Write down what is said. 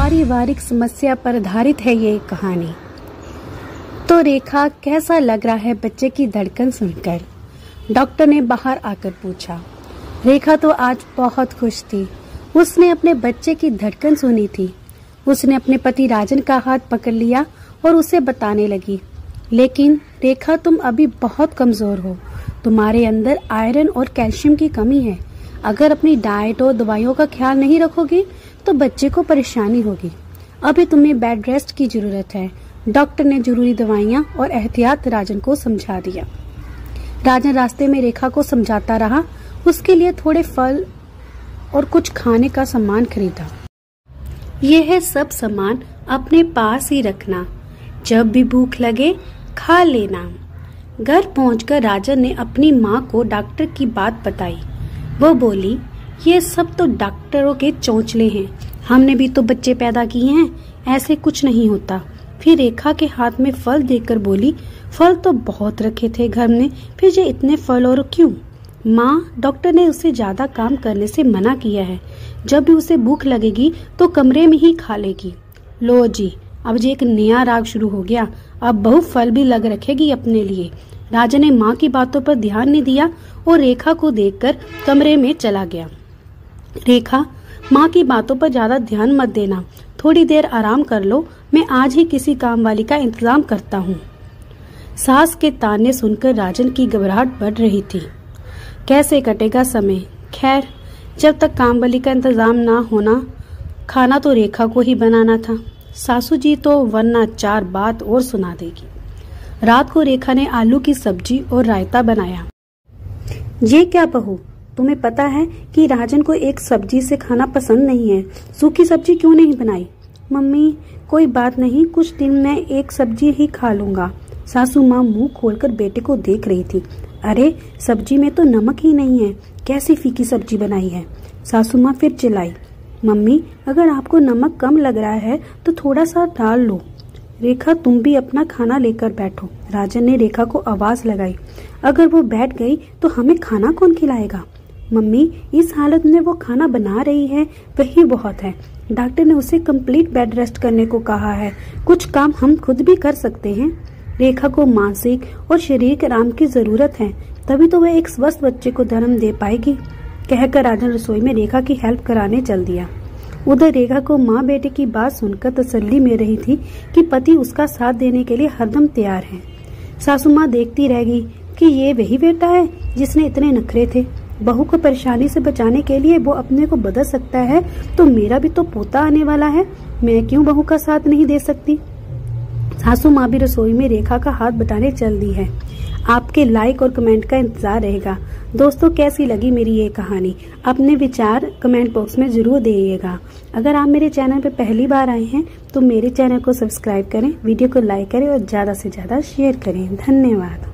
पारिवारिक समस्या पर आधारित है ये कहानी। तो रेखा, कैसा लग रहा है बच्चे की धड़कन सुनकर? डॉक्टर ने बाहर आकर पूछा। रेखा तो आज बहुत खुश थी। उसने अपने बच्चे की धड़कन सुनी थी। उसने अपने पति राजन का हाथ पकड़ लिया और उसे बताने लगी, लेकिन रेखा, तुम अभी बहुत कमजोर हो। तुम्हारे अंदर आयरन और कैल्शियम की कमी है। अगर अपनी डाइट और दवाइयों का ख्याल नहीं रखोगी तो बच्चे को परेशानी होगी। अभी तुम्हें बेड रेस्ट की जरूरत है। डॉक्टर ने जरूरी दवाइयां और एहतियात राजन को समझा दिया। राजन रास्ते में रेखा को समझाता रहा। उसके लिए थोड़े फल और कुछ खाने का सामान खरीदा। यह सब सामान अपने पास ही रखना, जब भी भूख लगे खा लेना। घर पहुंचकर राजन ने अपनी माँ को डॉक्टर की बात बताई। वो बोली, ये सब तो डॉक्टरों के चौंचले हैं। हमने भी तो बच्चे पैदा किए हैं, ऐसे कुछ नहीं होता। फिर रेखा के हाथ में फल देखकर बोली, फल तो बहुत रखे थे घर में, फिर ये इतने फल और क्यों? माँ, डॉक्टर ने उसे ज्यादा काम करने से मना किया है। जब भी उसे भूख लगेगी तो कमरे में ही खा लेगी। लो जी, अब ये एक नया राग शुरू हो गया। अब बहु फल भी लग रखेगी अपने लिए। राजन ने माँ की बातों पर ध्यान नहीं दिया और रेखा को देखकर कमरे में चला गया। रेखा, माँ की बातों पर ज्यादा ध्यान मत देना। थोड़ी देर आराम कर लो। मैं आज ही किसी काम वाली का इंतजाम करता हूँ। सास के ताने सुनकर राजन की घबराहट बढ़ रही थी। कैसे कटेगा समय? खैर, जब तक काम वाली का इंतजाम ना होना, खाना तो रेखा को ही बनाना था। सासू जी तो वरना 4 बात और सुना देगी। रात को रेखा ने आलू की सब्जी और रायता बनाया। ये क्या बहू, तुम्हें पता है कि राजन को एक सब्जी से खाना पसंद नहीं है। सूखी सब्जी क्यों नहीं बनाई? मम्मी, कोई बात नहीं, कुछ दिन मैं एक सब्जी ही खा लूंगा। सासू माँ मुंह खोलकर बेटे को देख रही थी। अरे, सब्जी में तो नमक ही नहीं है, कैसी फीकी सब्जी बनाई है? सासू माँ फिर चिल्लाई। मम्मी, अगर आपको नमक कम लग रहा है तो थोड़ा सा डाल लो। रेखा, तुम भी अपना खाना लेकर बैठो। राजन ने रेखा को आवाज लगाई। अगर वो बैठ गई तो हमें खाना कौन खिलाएगा? मम्मी, इस हालत में वो खाना बना रही है, वही बहुत है। डॉक्टर ने उसे कंप्लीट बेड रेस्ट करने को कहा है। कुछ काम हम खुद भी कर सकते हैं। रेखा को मानसिक और शारीरिक आराम की जरूरत है, तभी तो वह एक स्वस्थ बच्चे को जन्म दे पाएगी। कहकर राजन रसोई में रेखा की हेल्प कराने चल दिया। उधर रेखा को माँ बेटे की बात सुनकर तसल्ली मिल रही थी कि पति उसका साथ देने के लिए हरदम तैयार है। सासू माँ देखती रह गई कि ये वही बेटा है जिसने इतने नखरे थे। बहू को परेशानी से बचाने के लिए वो अपने को बदल सकता है, तो मेरा भी तो पोता आने वाला है। मैं क्यों बहू का साथ नहीं दे सकती? सासू माँ भी रसोई में रेखा का हाथ बटाने चल दी है। आपके लाइक और कमेंट का इंतजार रहेगा। दोस्तों, कैसी लगी मेरी ये कहानी? अपने विचार कमेंट बॉक्स में जरूर दीजिएगा। अगर आप मेरे चैनल पे पहली बार आए हैं तो मेरे चैनल को सब्सक्राइब करें, वीडियो को लाइक करें और ज्यादा से ज्यादा शेयर करें। धन्यवाद।